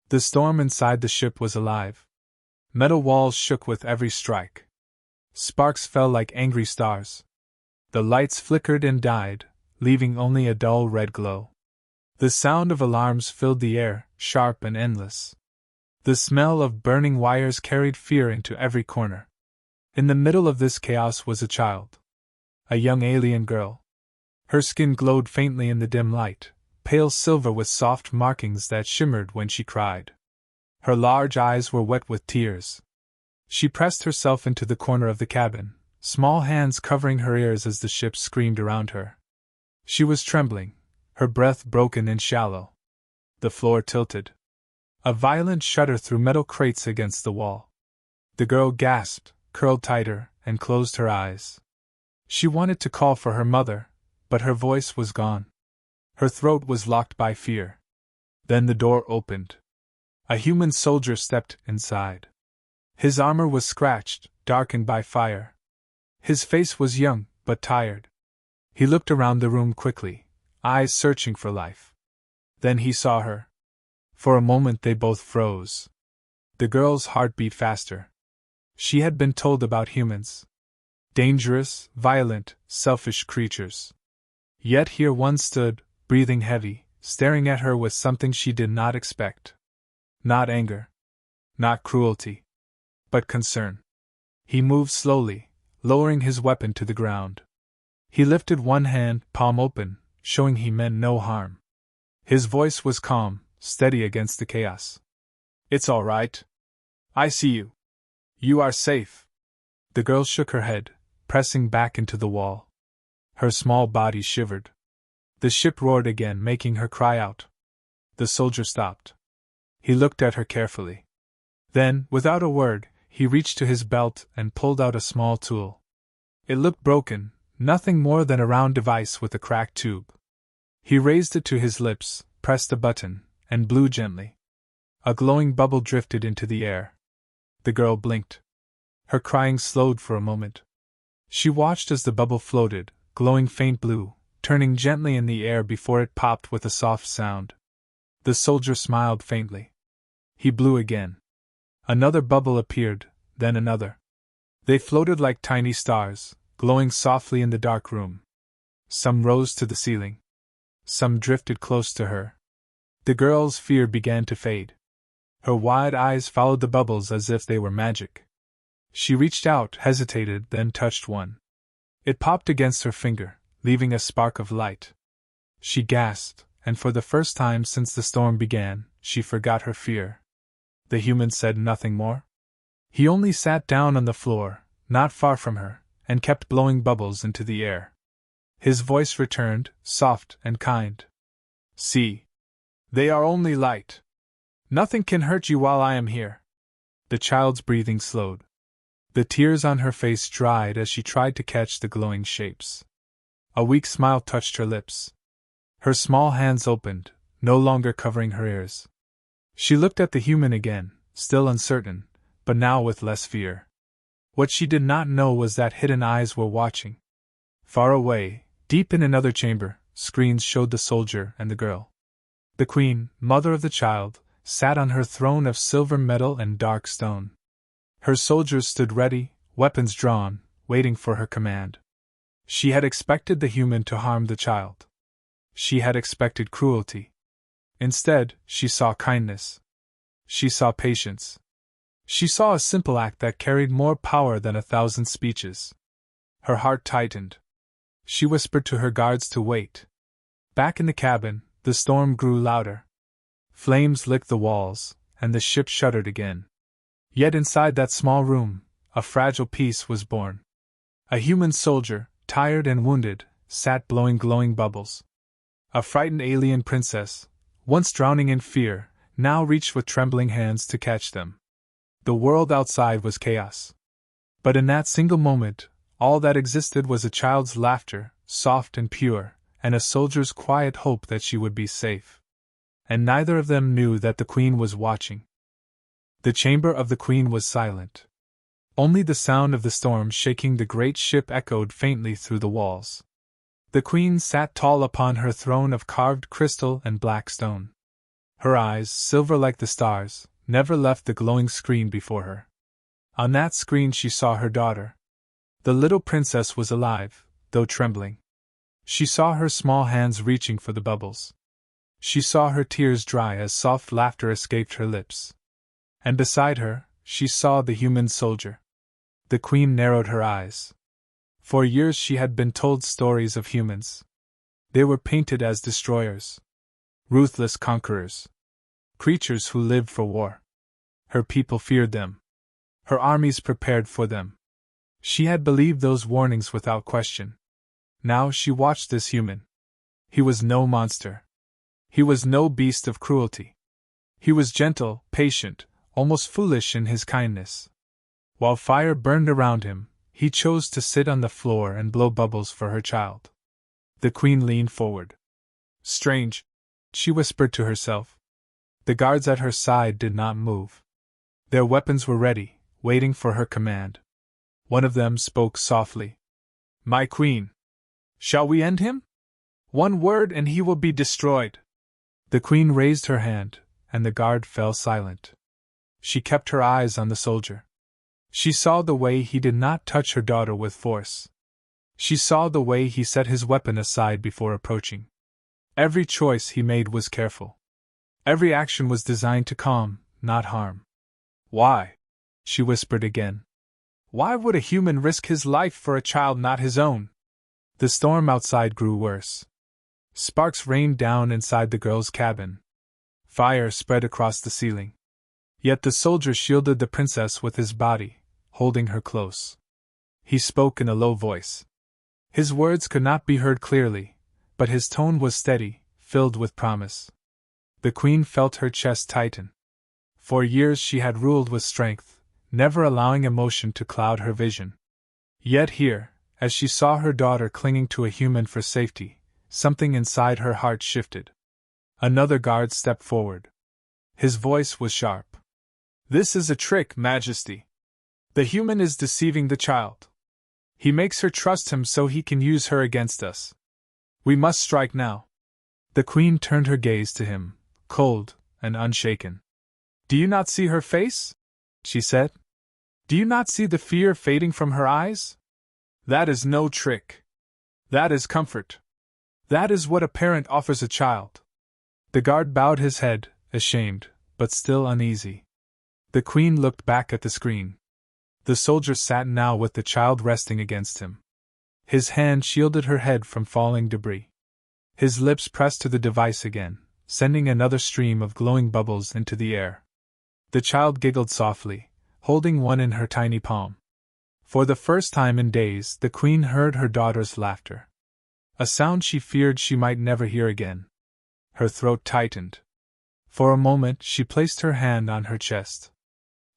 The storm inside the ship was alive. Metal walls shook with every strike. Sparks fell like angry stars. The lights flickered and died, leaving only a dull red glow. The sound of alarms filled the air, sharp and endless. The smell of burning wires carried fear into every corner. In the middle of this chaos was a child. A young alien girl. Her skin glowed faintly in the dim light, pale silver with soft markings that shimmered when she cried. Her large eyes were wet with tears. She pressed herself into the corner of the cabin, small hands covering her ears as the ship screamed around her. She was trembling, her breath broken and shallow. The floor tilted. A violent shudder threw metal crates against the wall. The girl gasped, curled tighter, and closed her eyes. She wanted to call for her mother, but her voice was gone. Her throat was locked by fear. Then the door opened. A human soldier stepped inside. His armor was scratched, darkened by fire. His face was young, but tired. He looked around the room quickly, eyes searching for life. Then he saw her. For a moment they both froze. The girl's heart beat faster. She had been told about humans. Dangerous, violent, selfish creatures. Yet here one stood, breathing heavy, staring at her with something she did not expect. Not anger. Not cruelty. But concern. He moved slowly, lowering his weapon to the ground. He lifted one hand, palm open, showing he meant no harm. His voice was calm, steady against the chaos. "It's all right. I see you. You are safe." The girl shook her head, pressing back into the wall. Her small body shivered. The ship roared again, making her cry out. The soldier stopped. He looked at her carefully. Then, without a word, he reached to his belt and pulled out a small tool. It looked broken, nothing more than a round device with a cracked tube. He raised it to his lips, pressed a button, and blew gently. A glowing bubble drifted into the air. The girl blinked. Her crying slowed for a moment. She watched as the bubble floated, glowing faint blue, turning gently in the air before it popped with a soft sound. The soldier smiled faintly. He blew again. Another bubble appeared, then another. They floated like tiny stars, glowing softly in the dark room. Some rose to the ceiling. Some drifted close to her. The girl's fear began to fade. Her wide eyes followed the bubbles as if they were magic. She reached out, hesitated, then touched one. It popped against her finger, leaving a spark of light. She gasped, and for the first time since the storm began, she forgot her fear. The human said nothing more. He only sat down on the floor, not far from her, and kept blowing bubbles into the air. His voice returned, soft and kind. "See. They are only light. Nothing can hurt you while I am here." The child's breathing slowed. The tears on her face dried as she tried to catch the glowing shapes. A weak smile touched her lips. Her small hands opened, no longer covering her ears. She looked at the human again, still uncertain, but now with less fear. What she did not know was that hidden eyes were watching. Far away, deep in another chamber, screens showed the soldier and the girl. The queen, mother of the child, sat on her throne of silver metal and dark stone. Her soldiers stood ready, weapons drawn, waiting for her command. She had expected the human to harm the child. She had expected cruelty. Instead, she saw kindness. She saw patience. She saw a simple act that carried more power than 1,000 speeches. Her heart tightened. She whispered to her guards to wait. Back in the cabin, the storm grew louder. Flames licked the walls, and the ship shuddered again. Yet inside that small room, a fragile peace was born. A human soldier, tired and wounded, sat blowing glowing bubbles. A frightened alien princess, once drowning in fear, now reached with trembling hands to catch them. The world outside was chaos. But in that single moment, all that existed was a child's laughter, soft and pure, and a soldier's quiet hope that she would be safe. And neither of them knew that the queen was watching. The chamber of the queen was silent. Only the sound of the storm shaking the great ship echoed faintly through the walls. The queen sat tall upon her throne of carved crystal and black stone. Her eyes, silver like the stars, never left the glowing screen before her. On that screen she saw her daughter. The little princess was alive, though trembling. She saw her small hands reaching for the bubbles. She saw her tears dry as soft laughter escaped her lips. And beside her, she saw the human soldier. The queen narrowed her eyes. For years she had been told stories of humans. They were painted as destroyers, ruthless conquerors, creatures who lived for war. Her people feared them. Her armies prepared for them. She had believed those warnings without question. Now she watched this human. He was no monster. He was no beast of cruelty. He was gentle, patient, almost foolish in his kindness. While fire burned around him, he chose to sit on the floor and blow bubbles for her child. The queen leaned forward. Strange, she whispered to herself. The guards at her side did not move. Their weapons were ready, waiting for her command. One of them spoke softly. My queen. Shall we end him? One word and he will be destroyed. The queen raised her hand, and the guard fell silent. She kept her eyes on the soldier. She saw the way he did not touch her daughter with force. She saw the way he set his weapon aside before approaching. Every choice he made was careful. Every action was designed to calm, not harm. Why? She whispered again. Why would a human risk his life for a child not his own? The storm outside grew worse. Sparks rained down inside the girl's cabin. Fire spread across the ceiling. Yet the soldier shielded the princess with his body, holding her close. He spoke in a low voice. His words could not be heard clearly, but his tone was steady, filled with promise. The queen felt her chest tighten. For years she had ruled with strength, never allowing emotion to cloud her vision. Yet here, as she saw her daughter clinging to a human for safety, something inside her heart shifted. Another guard stepped forward. His voice was sharp. This is a trick, Majesty. The human is deceiving the child. He makes her trust him so he can use her against us. We must strike now. The queen turned her gaze to him, cold and unshaken. Do you not see her face? She said. Do you not see the fear fading from her eyes? That is no trick. That is comfort. That is what a parent offers a child. The guard bowed his head, ashamed, but still uneasy. The queen looked back at the screen. The soldier sat now with the child resting against him. His hand shielded her head from falling debris. His lips pressed to the device again, sending another stream of glowing bubbles into the air. The child giggled softly, holding one in her tiny palm. For the first time in days, the queen heard her daughter's laughter. A sound she feared she might never hear again. Her throat tightened. For a moment she placed her hand on her chest.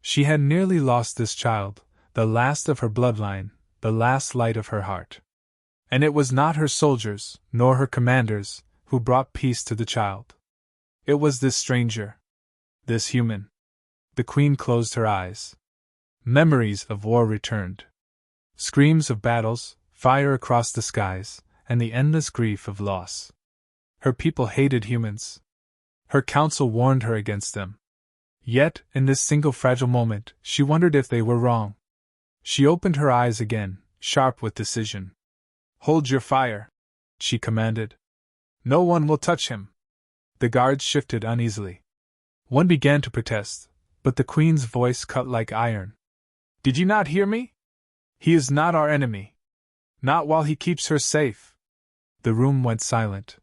She had nearly lost this child, the last of her bloodline, the last light of her heart. And it was not her soldiers, nor her commanders, who brought peace to the child. It was this stranger. This human. The queen closed her eyes. Memories of war returned. Screams of battles, fire across the skies, and the endless grief of loss. Her people hated humans. Her council warned her against them. Yet, in this single fragile moment, she wondered if they were wrong. She opened her eyes again, sharp with decision. Hold your fire, she commanded. No one will touch him. The guards shifted uneasily. One began to protest, but the queen's voice cut like iron. Did you not hear me? He is not our enemy. Not while he keeps her safe. The room went silent.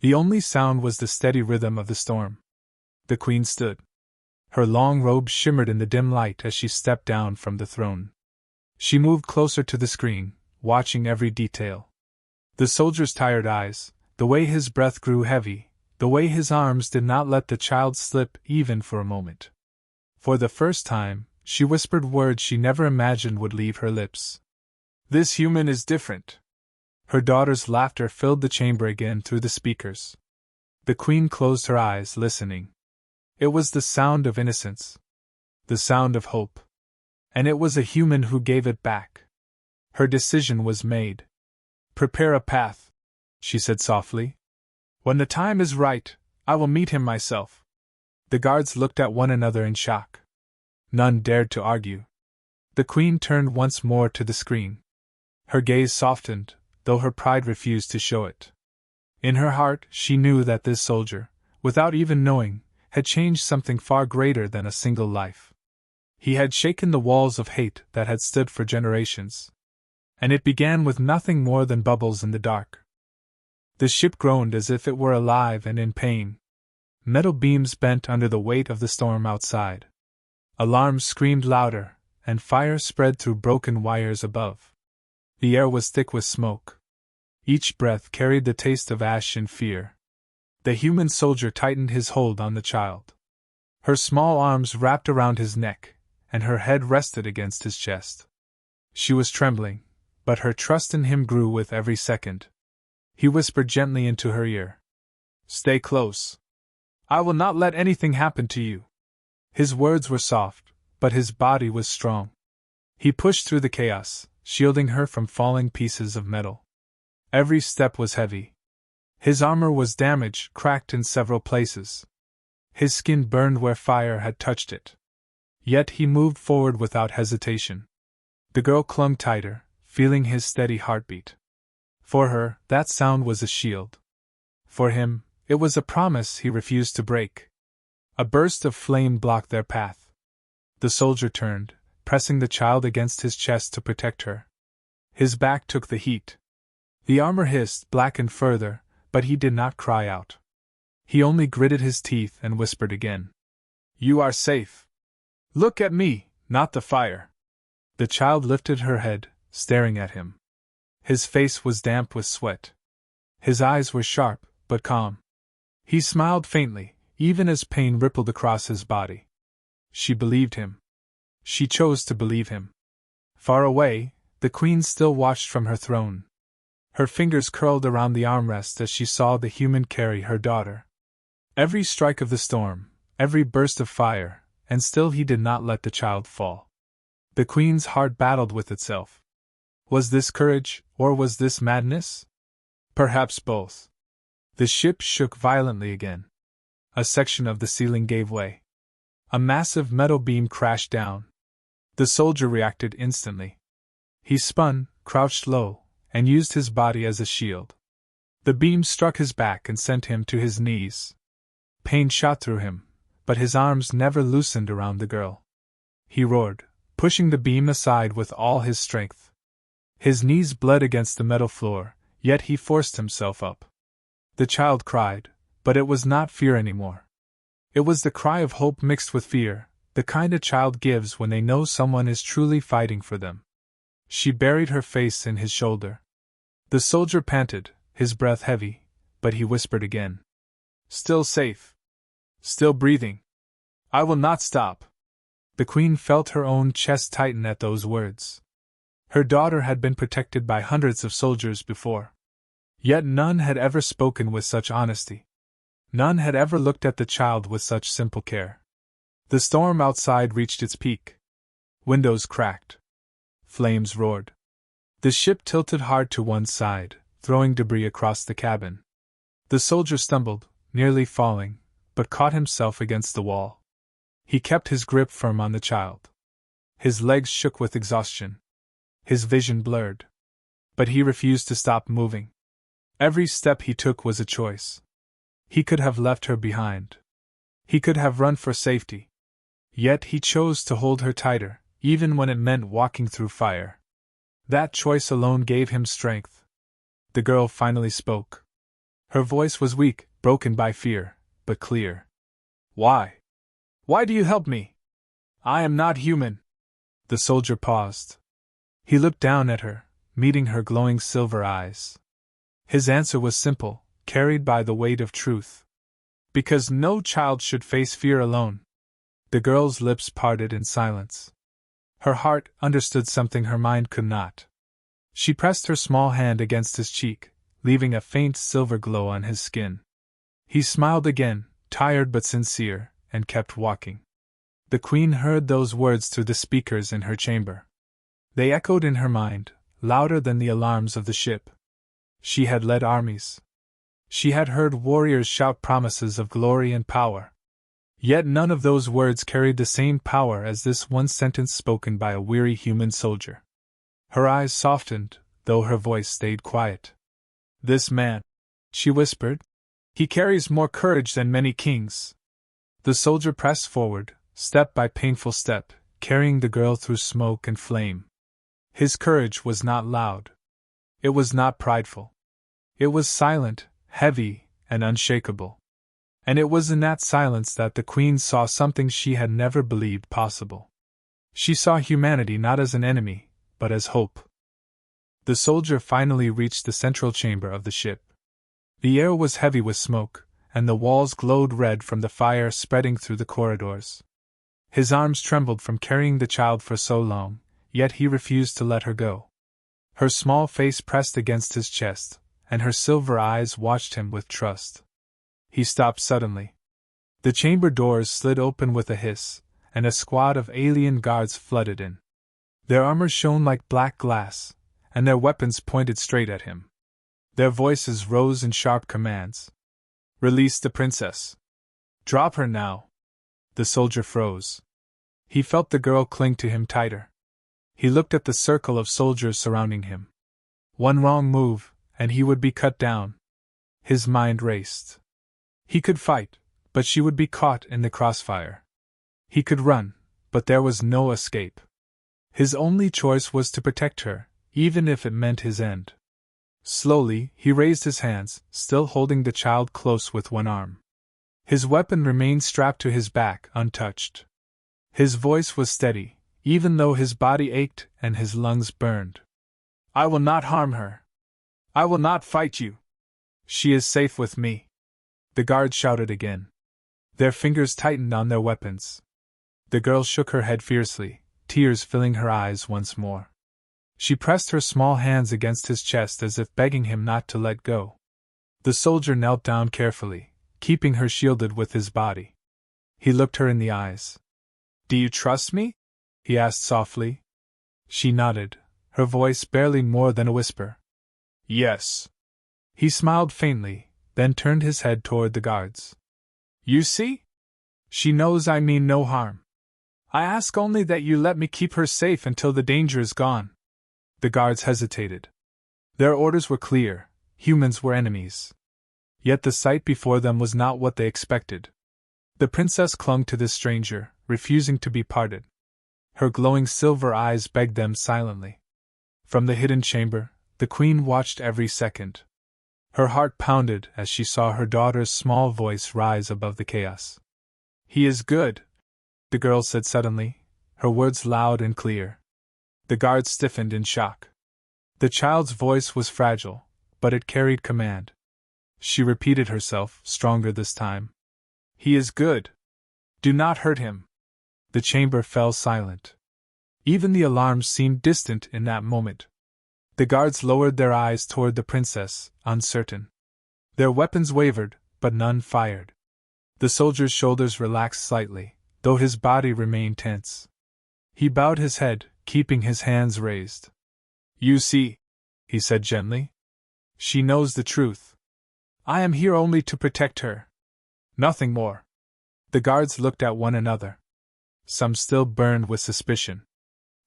The only sound was the steady rhythm of the storm. The queen stood. Her long robe shimmered in the dim light as she stepped down from the throne. She moved closer to the screen, watching every detail. The soldier's tired eyes, the way his breath grew heavy, the way his arms did not let the child slip even for a moment. For the first time, she whispered words she never imagined would leave her lips. This human is different. Her daughter's laughter filled the chamber again through the speakers. The queen closed her eyes, listening. It was the sound of innocence. The sound of hope. And it was a human who gave it back. Her decision was made. Prepare a path, she said softly. When the time is right, I will meet him myself. The guards looked at one another in shock. None dared to argue. The Queen turned once more to the screen. Her gaze softened, though her pride refused to show it. In her heart, she knew that this soldier, without even knowing, had changed something far greater than a single life. He had shaken the walls of hate that had stood for generations. And it began with nothing more than bubbles in the dark. The ship groaned as if it were alive and in pain. Metal beams bent under the weight of the storm outside. Alarms screamed louder, and fire spread through broken wires above. The air was thick with smoke. Each breath carried the taste of ash and fear. The human soldier tightened his hold on the child. Her small arms wrapped around his neck, and her head rested against his chest. She was trembling, but her trust in him grew with every second. He whispered gently into her ear. "Stay close. I will not let anything happen to you." His words were soft, but his body was strong. He pushed through the chaos, shielding her from falling pieces of metal. Every step was heavy. His armor was damaged, cracked in several places. His skin burned where fire had touched it. Yet he moved forward without hesitation. The girl clung tighter, feeling his steady heartbeat. For her, that sound was a shield. For him, it was a promise he refused to break. A burst of flame blocked their path. The soldier turned, pressing the child against his chest to protect her. His back took the heat. The armor hissed, blackened further, but he did not cry out. He only gritted his teeth and whispered again. "You are safe. Look at me, not the fire." The child lifted her head, staring at him. His face was damp with sweat. His eyes were sharp, but calm. He smiled faintly, even as pain rippled across his body. She believed him. She chose to believe him. Far away, the Queen still watched from her throne. Her fingers curled around the armrest as she saw the human carry her daughter. Every strike of the storm, every burst of fire, and still he did not let the child fall. The Queen's heart battled with itself. Was this courage, or was this madness? Perhaps both. The ship shook violently again. A section of the ceiling gave way. A massive metal beam crashed down. The soldier reacted instantly. He spun, crouched low, and used his body as a shield. The beam struck his back and sent him to his knees. Pain shot through him, but his arms never loosened around the girl. He roared, pushing the beam aside with all his strength. His knees bled against the metal floor, yet he forced himself up. The child cried, but it was not fear anymore. It was the cry of hope mixed with fear, the kind a child gives when they know someone is truly fighting for them. She buried her face in his shoulder. The soldier panted, his breath heavy, but he whispered again. "Still safe. Still breathing. I will not stop." The Queen felt her own chest tighten at those words. Her daughter had been protected by hundreds of soldiers before. Yet none had ever spoken with such honesty. None had ever looked at the child with such simple care. The storm outside reached its peak. Windows cracked. Flames roared. The ship tilted hard to one side, throwing debris across the cabin. The soldier stumbled, nearly falling, but caught himself against the wall. He kept his grip firm on the child. His legs shook with exhaustion. His vision blurred. But he refused to stop moving. Every step he took was a choice. He could have left her behind. He could have run for safety. Yet he chose to hold her tighter, even when it meant walking through fire. That choice alone gave him strength. The girl finally spoke. Her voice was weak, broken by fear, but clear. "Why? Why do you help me? I am not human." The soldier paused. He looked down at her, meeting her glowing silver eyes. His answer was simple, carried by the weight of truth. "Because no child should face fear alone." The girl's lips parted in silence. Her heart understood something her mind could not. She pressed her small hand against his cheek, leaving a faint silver glow on his skin. He smiled again, tired but sincere, and kept walking. The Queen heard those words through the speakers in her chamber. They echoed in her mind, louder than the alarms of the ship. She had led armies. She had heard warriors shout promises of glory and power. Yet none of those words carried the same power as this one sentence spoken by a weary human soldier. Her eyes softened, though her voice stayed quiet. "This man," she whispered, "he carries more courage than many kings." The soldier pressed forward, step by painful step, carrying the girl through smoke and flame. His courage was not loud. It was not prideful. It was silent, heavy, and unshakable. And it was in that silence that the Queen saw something she had never believed possible. She saw humanity not as an enemy, but as hope. The soldier finally reached the central chamber of the ship. The air was heavy with smoke, and the walls glowed red from the fire spreading through the corridors. His arms trembled from carrying the child for so long, yet he refused to let her go. Her small face pressed against his chest, and her silver eyes watched him with trust. He stopped suddenly. The chamber doors slid open with a hiss, and a squad of alien guards flooded in. Their armor shone like black glass, and their weapons pointed straight at him. Their voices rose in sharp commands. "Release the princess. Drop her now." The soldier froze. He felt the girl cling to him tighter. He looked at the circle of soldiers surrounding him. One wrong move, and he would be cut down. His mind raced. He could fight, but she would be caught in the crossfire. He could run, but there was no escape. His only choice was to protect her, even if it meant his end. Slowly, he raised his hands, still holding the child close with one arm. His weapon remained strapped to his back, untouched. His voice was steady, even though his body ached and his lungs burned. "I will not harm her. I will not fight you. She is safe with me." The guards shouted again. Their fingers tightened on their weapons. The girl shook her head fiercely, tears filling her eyes once more. She pressed her small hands against his chest as if begging him not to let go. The soldier knelt down carefully, keeping her shielded with his body. He looked her in the eyes. "Do you trust me?" he asked softly. She nodded, her voice barely more than a whisper. "Yes." He smiled faintly, then turned his head toward the guards. "You see? She knows I mean no harm. I ask only that you let me keep her safe until the danger is gone." The guards hesitated. Their orders were clear: humans were enemies. Yet the sight before them was not what they expected. The princess clung to this stranger, refusing to be parted. Her glowing silver eyes begged them silently. From the hidden chamber, the queen watched every second. Her heart pounded as she saw her daughter's small voice rise above the chaos. "He is good," the girl said suddenly, her words loud and clear. The guards stiffened in shock. The child's voice was fragile, but it carried command. She repeated herself, stronger this time. "He is good. Do not hurt him." The chamber fell silent. Even the alarms seemed distant in that moment. The guards lowered their eyes toward the princess, uncertain. Their weapons wavered, but none fired. The soldier's shoulders relaxed slightly, though his body remained tense. He bowed his head, keeping his hands raised. "You see," he said gently. "She knows the truth. I am here only to protect her. Nothing more." The guards looked at one another. Some still burned with suspicion.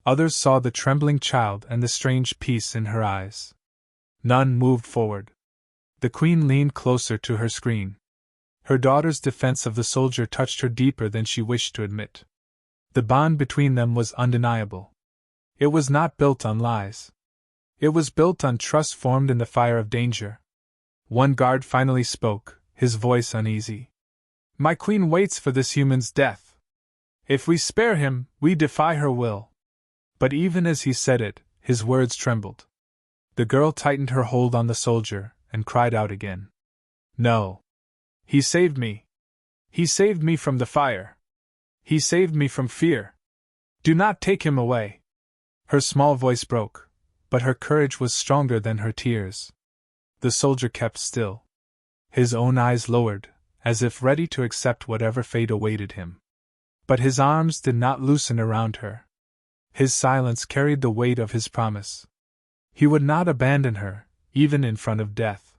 Others saw the trembling child and the strange peace in her eyes. None moved forward. The queen leaned closer to her screen. Her daughter's defense of the soldier touched her deeper than she wished to admit. The bond between them was undeniable. It was not built on lies. It was built on trust formed in the fire of danger. One guard finally spoke, his voice uneasy. "My queen waits for this human's death. If we spare him, we defy her will." But even as he said it, his words trembled. The girl tightened her hold on the soldier and cried out again. "No. He saved me. He saved me from the fire. He saved me from fear. Do not take him away." Her small voice broke, but her courage was stronger than her tears. The soldier kept still. His own eyes lowered, as if ready to accept whatever fate awaited him. But his arms did not loosen around her. His silence carried the weight of his promise. He would not abandon her, even in front of death.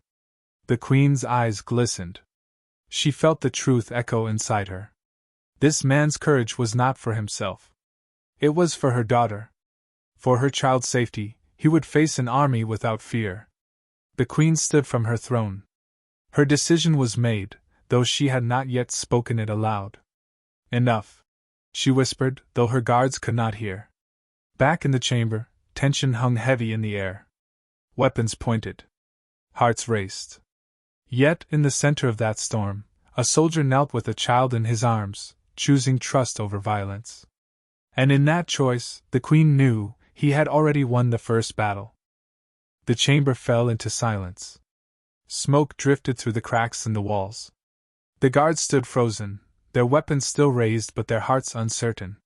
The queen's eyes glistened. She felt the truth echo inside her. This man's courage was not for himself. It was for her daughter. For her child's safety, he would face an army without fear. The queen stood from her throne. Her decision was made, though she had not yet spoken it aloud. Enough, she whispered, though her guards could not hear. Back in the chamber, tension hung heavy in the air. Weapons pointed. Hearts raced. Yet, in the center of that storm, a soldier knelt with a child in his arms, choosing trust over violence. And in that choice, the queen knew he had already won the first battle. The chamber fell into silence. Smoke drifted through the cracks in the walls. The guards stood frozen, their weapons still raised but their hearts uncertain.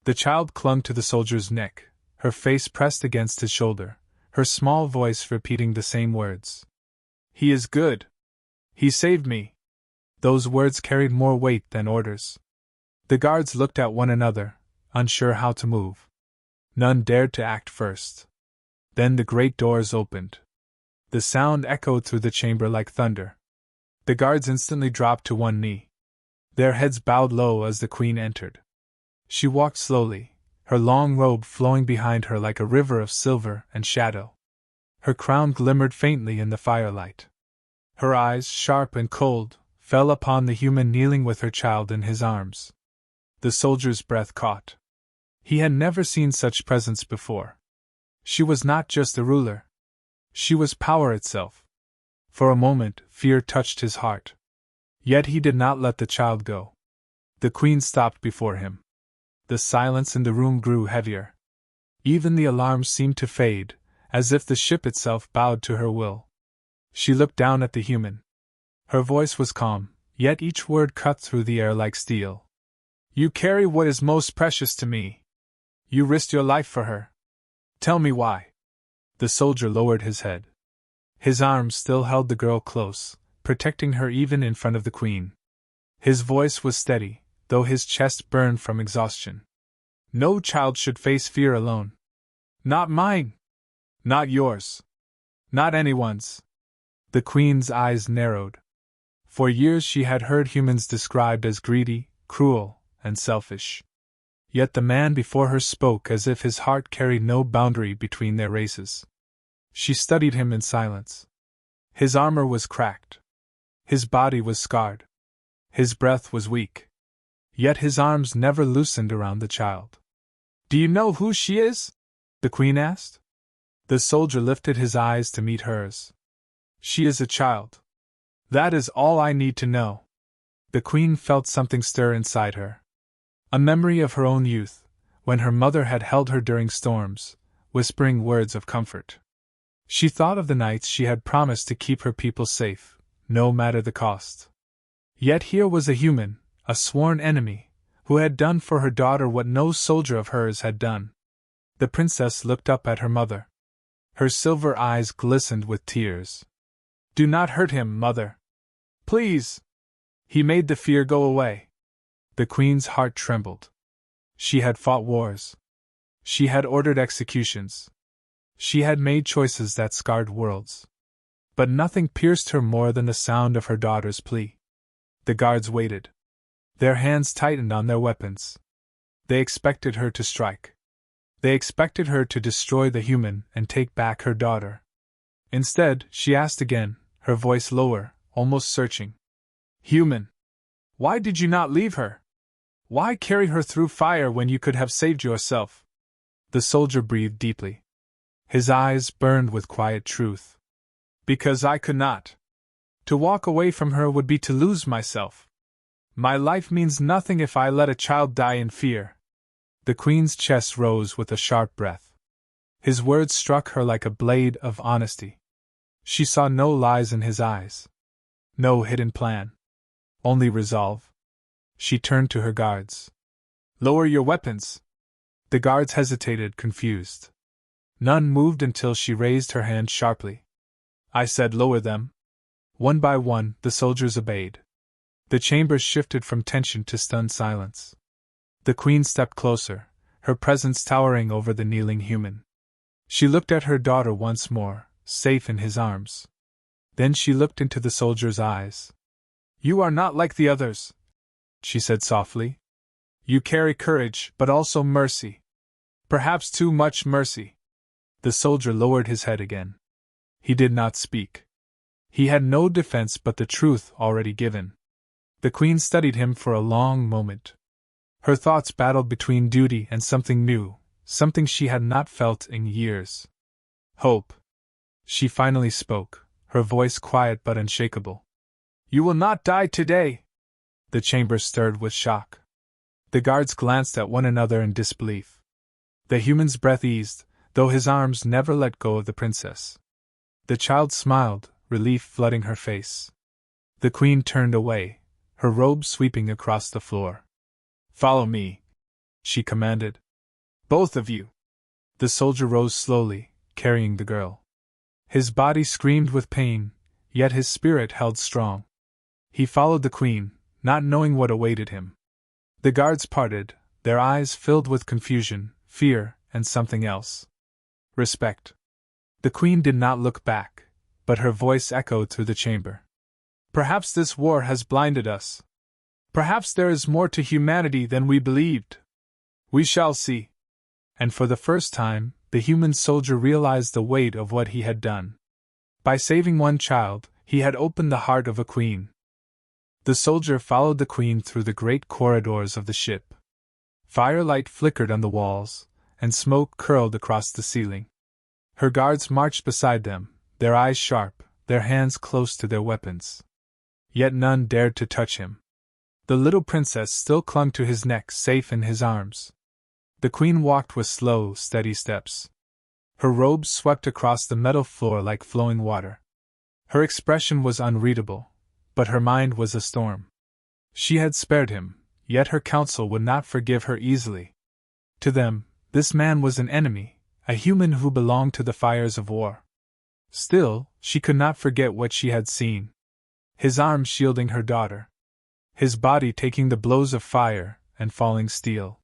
The child clung to the soldier's neck, her face pressed against his shoulder, her small voice repeating the same words. "He is good. He saved me." Those words carried more weight than orders. The guards looked at one another, unsure how to move. None dared to act first. Then the great doors opened. The sound echoed through the chamber like thunder. The guards instantly dropped to one knee. Their heads bowed low as the queen entered. She walked slowly, her long robe flowing behind her like a river of silver and shadow. Her crown glimmered faintly in the firelight. Her eyes, sharp and cold, fell upon the human kneeling with her child in his arms. The soldier's breath caught. He had never seen such presence before. She was not just a ruler. She was power itself. For a moment, fear touched his heart. Yet he did not let the child go. The queen stopped before him. The silence in the room grew heavier. Even the alarms seemed to fade, as if the ship itself bowed to her will. She looked down at the human. Her voice was calm, yet each word cut through the air like steel. "You carry what is most precious to me. You risked your life for her. Tell me why." The soldier lowered his head. His arms still held the girl close, protecting her even in front of the queen. His voice was steady, though his chest burned from exhaustion. "No child should face fear alone. Not mine. Not yours. Not anyone's." The queen's eyes narrowed. For years she had heard humans described as greedy, cruel, and selfish. Yet the man before her spoke as if his heart carried no boundary between their races. She studied him in silence. His armor was cracked. His body was scarred. His breath was weak. Yet his arms never loosened around the child. "Do you know who she is?" the queen asked. The soldier lifted his eyes to meet hers. "She is a child. That is all I need to know." The queen felt something stir inside her. A memory of her own youth, when her mother had held her during storms, whispering words of comfort. She thought of the nights she had promised to keep her people safe, no matter the cost. Yet here was a human, a sworn enemy, who had done for her daughter what no soldier of hers had done. The princess looked up at her mother. Her silver eyes glistened with tears. "Do not hurt him, mother. Please!" He made the fear go away. The queen's heart trembled. She had fought wars. She had ordered executions. She had made choices that scarred worlds. But nothing pierced her more than the sound of her daughter's plea. The guards waited. Their hands tightened on their weapons. They expected her to strike. They expected her to destroy the human and take back her daughter. Instead, she asked again, her voice lower, almost searching. "Human, why did you not leave her? Why carry her through fire when you could have saved yourself?" The soldier breathed deeply. His eyes burned with quiet truth. "Because I could not. To walk away from her would be to lose myself. My life means nothing if I let a child die in fear." The queen's chest rose with a sharp breath. His words struck her like a blade of honesty. She saw no lies in his eyes. No hidden plan. Only resolve. She turned to her guards. "Lower your weapons." The guards hesitated, confused. None moved until she raised her hand sharply. "I said lower them." One by one, the soldiers obeyed. The chamber shifted from tension to stunned silence. The queen stepped closer, her presence towering over the kneeling human. She looked at her daughter once more, safe in his arms. Then she looked into the soldier's eyes. "You are not like the others," she said softly. You carry courage, but also mercy. Perhaps too much mercy. The soldier lowered his head again. He did not speak. He had no defense but the truth already given. The Queen studied him for a long moment. Her thoughts battled between duty and something new, something she had not felt in years. Hope. She finally spoke, her voice quiet but unshakable. You will not die today. The chamber stirred with shock. The guards glanced at one another in disbelief. The human's breath eased, though his arms never let go of the princess. The child smiled, relief flooding her face. The Queen turned away, her robe sweeping across the floor. Follow me, she commanded. Both of you. The soldier rose slowly, carrying the girl. His body screamed with pain, yet his spirit held strong. He followed the Queen, not knowing what awaited him. The guards parted, their eyes filled with confusion, fear, and something else. Respect. The Queen did not look back, but her voice echoed through the chamber. Perhaps this war has blinded us. Perhaps there is more to humanity than we believed. We shall see. And for the first time, the human soldier realized the weight of what he had done. By saving one child, he had opened the heart of a queen. The soldier followed the Queen through the great corridors of the ship. Firelight flickered on the walls, and smoke curled across the ceiling. Her guards marched beside them, their eyes sharp, their hands close to their weapons. Yet none dared to touch him. The little princess still clung to his neck, safe in his arms. The Queen walked with slow, steady steps. Her robes swept across the metal floor like flowing water. Her expression was unreadable, but her mind was a storm. She had spared him, yet her council would not forgive her easily. To them, this man was an enemy, a human who belonged to the fires of war. Still, she could not forget what she had seen. His arms shielding her daughter. His body taking the blows of fire and falling steel.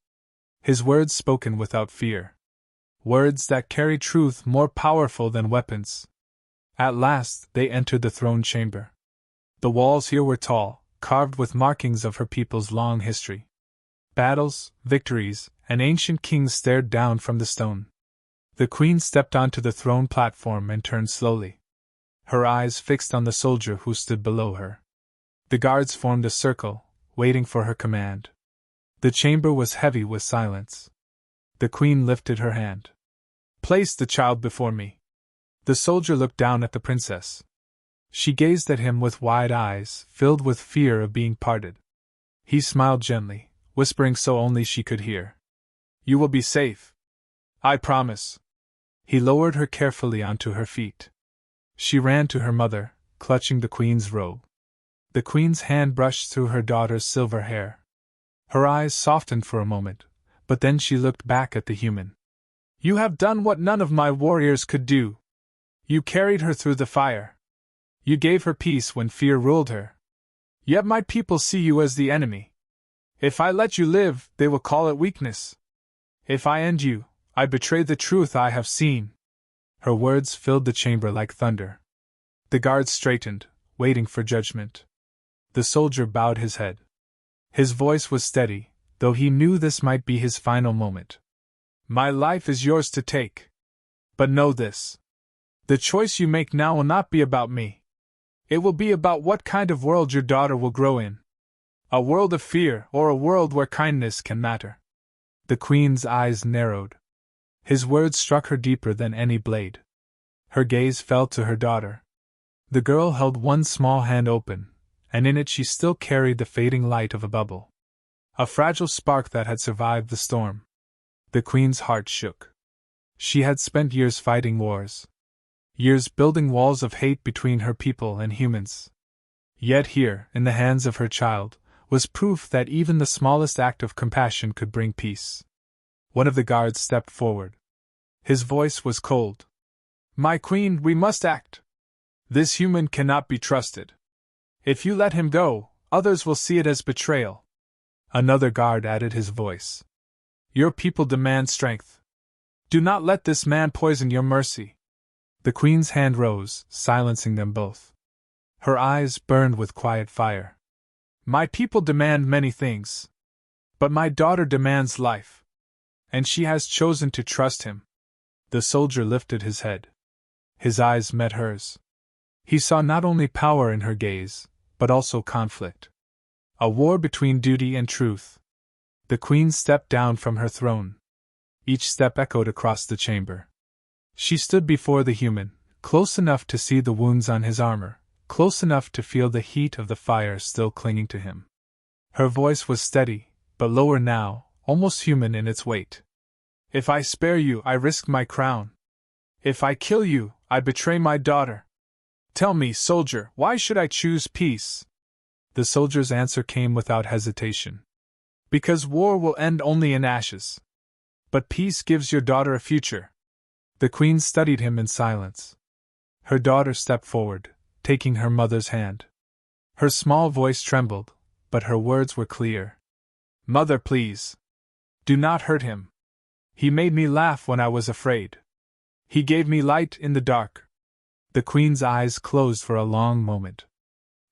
His words spoken without fear. Words that carry truth more powerful than weapons. At last, they entered the throne chamber. The walls here were tall, carved with markings of her people's long history. Battles, victories, and ancient kings stared down from the stone. The Queen stepped onto the throne platform and turned slowly. Her eyes fixed on the soldier who stood below her. The guards formed a circle, waiting for her command. The chamber was heavy with silence. The Queen lifted her hand. Place the child before me. The soldier looked down at the princess. She gazed at him with wide eyes, filled with fear of being parted. He smiled gently, whispering so only she could hear. You will be safe. I promise. He lowered her carefully onto her feet. She ran to her mother, clutching the Queen's robe. The Queen's hand brushed through her daughter's silver hair. Her eyes softened for a moment, but then she looked back at the human. You have done what none of my warriors could do. You carried her through the fire. You gave her peace when fear ruled her. Yet my people see you as the enemy. If I let you live, they will call it weakness. If I end you, I betray the truth I have seen. Her words filled the chamber like thunder. The guards straightened, waiting for judgment. The soldier bowed his head. His voice was steady, though he knew this might be his final moment. My life is yours to take. But know this. The choice you make now will not be about me. It will be about what kind of world your daughter will grow in. A world of fear or a world where kindness can matter. The Queen's eyes narrowed. His words struck her deeper than any blade. Her gaze fell to her daughter. The girl held one small hand open, and in it she still carried the fading light of a bubble. A fragile spark that had survived the storm. The Queen's heart shook. She had spent years fighting wars. Years building walls of hate between her people and humans. Yet here, in the hands of her child, was proof that even the smallest act of compassion could bring peace. One of the guards stepped forward. His voice was cold. My Queen, we must act. This human cannot be trusted. If you let him go, others will see it as betrayal. Another guard added his voice. Your people demand strength. Do not let this man poison your mercy. The Queen's hand rose, silencing them both. Her eyes burned with quiet fire. My people demand many things. But my daughter demands life. And she has chosen to trust him. The soldier lifted his head. His eyes met hers. He saw not only power in her gaze, but also conflict. A war between duty and truth. The queen stepped down from her throne. Each step echoed across the chamber. She stood before the human, close enough to see the wounds on his armor, close enough to feel the heat of the fire still clinging to him. Her voice was steady, but lower now, almost human in its weight. If I spare you, I risk my crown. If I kill you, I betray my daughter. Tell me, soldier, why should I choose peace? The soldier's answer came without hesitation. Because war will end only in ashes. But peace gives your daughter a future. The queen studied him in silence. Her daughter stepped forward, taking her mother's hand. Her small voice trembled, but her words were clear. Mother, please. Do not hurt him. He made me laugh when I was afraid. He gave me light in the dark. The queen's eyes closed for a long moment.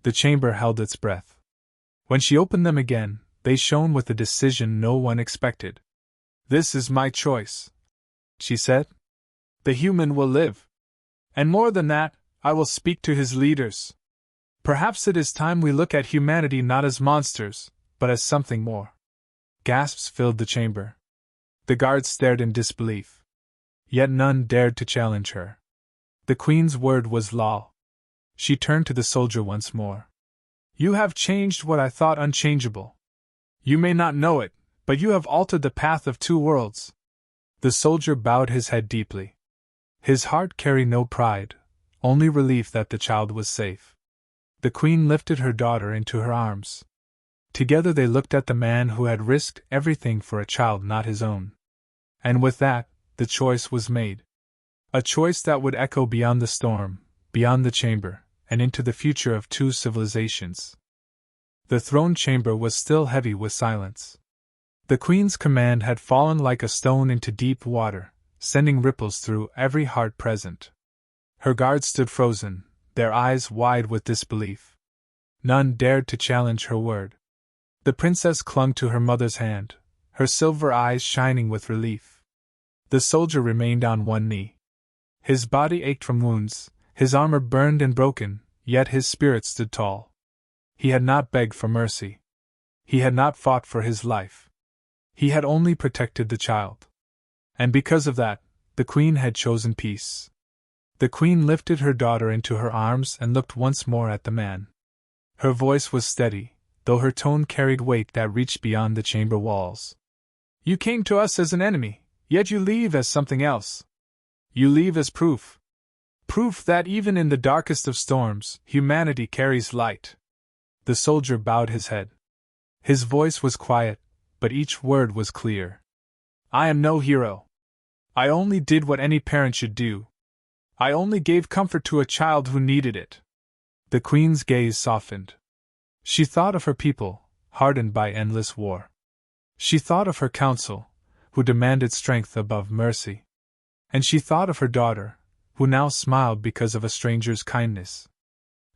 The chamber held its breath. When she opened them again, they shone with a decision no one expected. This is my choice, she said. The human will live. And more than that, I will speak to his leaders. Perhaps it is time we look at humanity not as monsters, but as something more. Gasps filled the chamber. The guards stared in disbelief. Yet none dared to challenge her. The queen's word was law. She turned to the soldier once more. You have changed what I thought unchangeable. You may not know it, but you have altered the path of two worlds. The soldier bowed his head deeply. His heart carried no pride, only relief that the child was safe. The queen lifted her daughter into her arms. Together they looked at the man who had risked everything for a child not his own. And with that, the choice was made. A choice that would echo beyond the storm, beyond the chamber, and into the future of two civilizations. The throne chamber was still heavy with silence. The queen's command had fallen like a stone into deep water, sending ripples through every heart present. Her guards stood frozen, their eyes wide with disbelief. None dared to challenge her word. The princess clung to her mother's hand, her silver eyes shining with relief. The soldier remained on one knee. His body ached from wounds, his armor burned and broken, yet his spirit stood tall. He had not begged for mercy. He had not fought for his life. He had only protected the child. And because of that, the queen had chosen peace. The queen lifted her daughter into her arms and looked once more at the man. Her voice was steady, though her tone carried weight that reached beyond the chamber walls. You came to us as an enemy, yet you leave as something else. You leave as proof. Proof that even in the darkest of storms, humanity carries light. The soldier bowed his head. His voice was quiet, but each word was clear. I am no hero. I only did what any parent should do. I only gave comfort to a child who needed it. The queen's gaze softened. She thought of her people, hardened by endless war. She thought of her council, who demanded strength above mercy. And she thought of her daughter, who now smiled because of a stranger's kindness.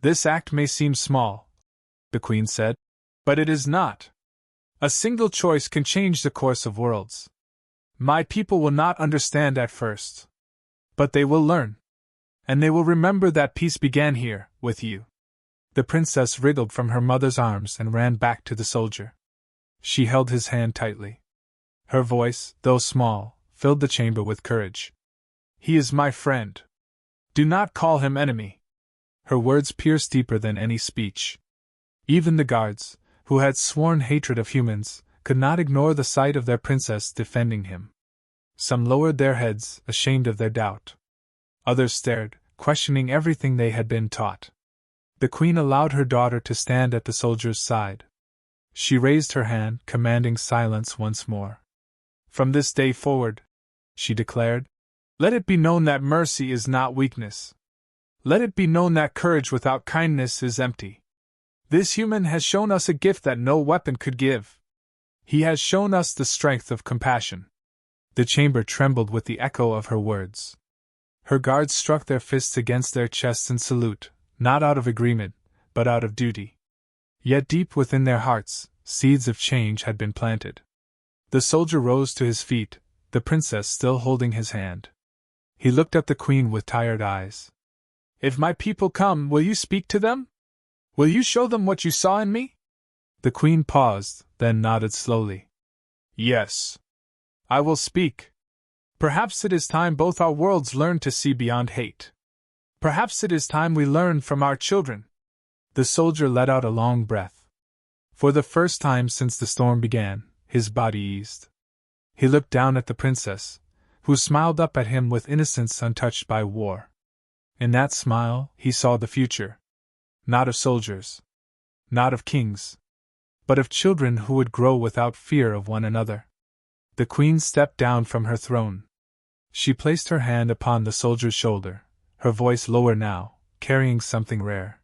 This act may seem small, the queen said, but it is not. A single choice can change the course of worlds. My people will not understand at first. But they will learn. And they will remember that peace began here, with you. The princess wriggled from her mother's arms and ran back to the soldier. She held his hand tightly. Her voice, though small, filled the chamber with courage. He is my friend. Do not call him enemy. Her words pierced deeper than any speech. Even the guards, who had sworn hatred of humans, could not ignore the sight of their princess defending him. Some lowered their heads, ashamed of their doubt. Others stared, questioning everything they had been taught. The queen allowed her daughter to stand at the soldier's side. She raised her hand, commanding silence once more. From this day forward, she declared, let it be known that mercy is not weakness. Let it be known that courage without kindness is empty. This human has shown us a gift that no weapon could give. He has shown us the strength of compassion. The chamber trembled with the echo of her words. Her guards struck their fists against their chests in salute, not out of agreement, but out of duty. Yet deep within their hearts, seeds of change had been planted. The soldier rose to his feet, the princess still holding his hand. He looked at the queen with tired eyes. "If my people come, will you speak to them? Will you show them what you saw in me?" The queen paused, then nodded slowly. "Yes. I will speak. Perhaps it is time both our worlds learned to see beyond hate. Perhaps it is time we learn from our children." The soldier let out a long breath. For the first time since the storm began, his body eased. He looked down at the princess, who smiled up at him with innocence untouched by war. In that smile, he saw the future. Not of soldiers. Not of kings. But of children who would grow without fear of one another. The queen stepped down from her throne. She placed her hand upon the soldier's shoulder, her voice lower now, carrying something rare.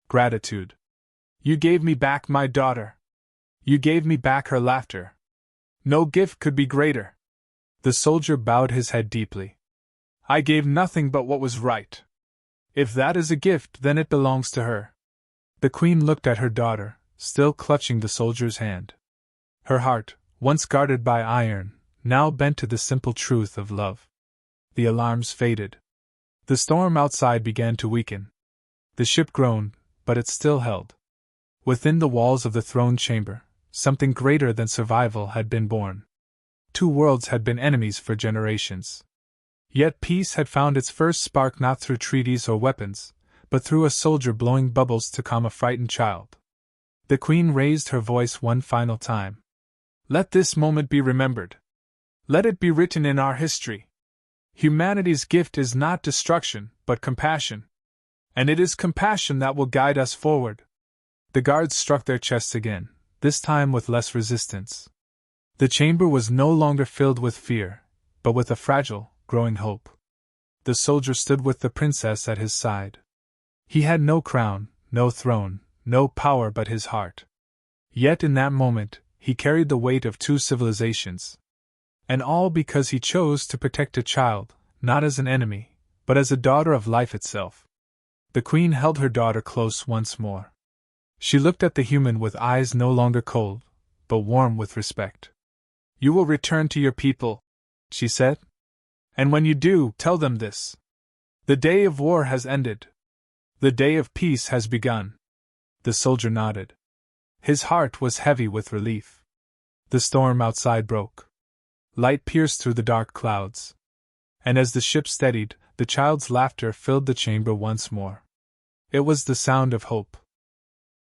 "Gratitude. You gave me back my daughter. You gave me back her laughter. No gift could be greater." The soldier bowed his head deeply. "I gave nothing but what was right. If that is a gift, then it belongs to her." The queen looked at her daughter, still clutching the soldier's hand. Her heart, once guarded by iron, now bent to the simple truth of love. The alarms faded. The storm outside began to weaken. The ship groaned, but it still held. Within the walls of the throne chamber, something greater than survival had been born. Two worlds had been enemies for generations. Yet peace had found its first spark not through treaties or weapons, but through a soldier blowing bubbles to calm a frightened child. The queen raised her voice one final time. "Let this moment be remembered. Let it be written in our history. Humanity's gift is not destruction, but compassion. And it is compassion that will guide us forward." The guards struck their chests again, this time with less resistance. The chamber was no longer filled with fear, but with a fragile, growing hope. The soldier stood with the princess at his side. He had no crown, no throne, no power but his heart. Yet in that moment, he carried the weight of two civilizations. And all because he chose to protect a child, not as an enemy, but as a daughter of life itself. The queen held her daughter close once more. She looked at the human with eyes no longer cold, but warm with respect. "You will return to your people," she said. "And when you do, tell them this. The day of war has ended. The day of peace has begun." The soldier nodded. His heart was heavy with relief. The storm outside broke. Light pierced through the dark clouds. And as the ship steadied, the child's laughter filled the chamber once more. It was the sound of hope.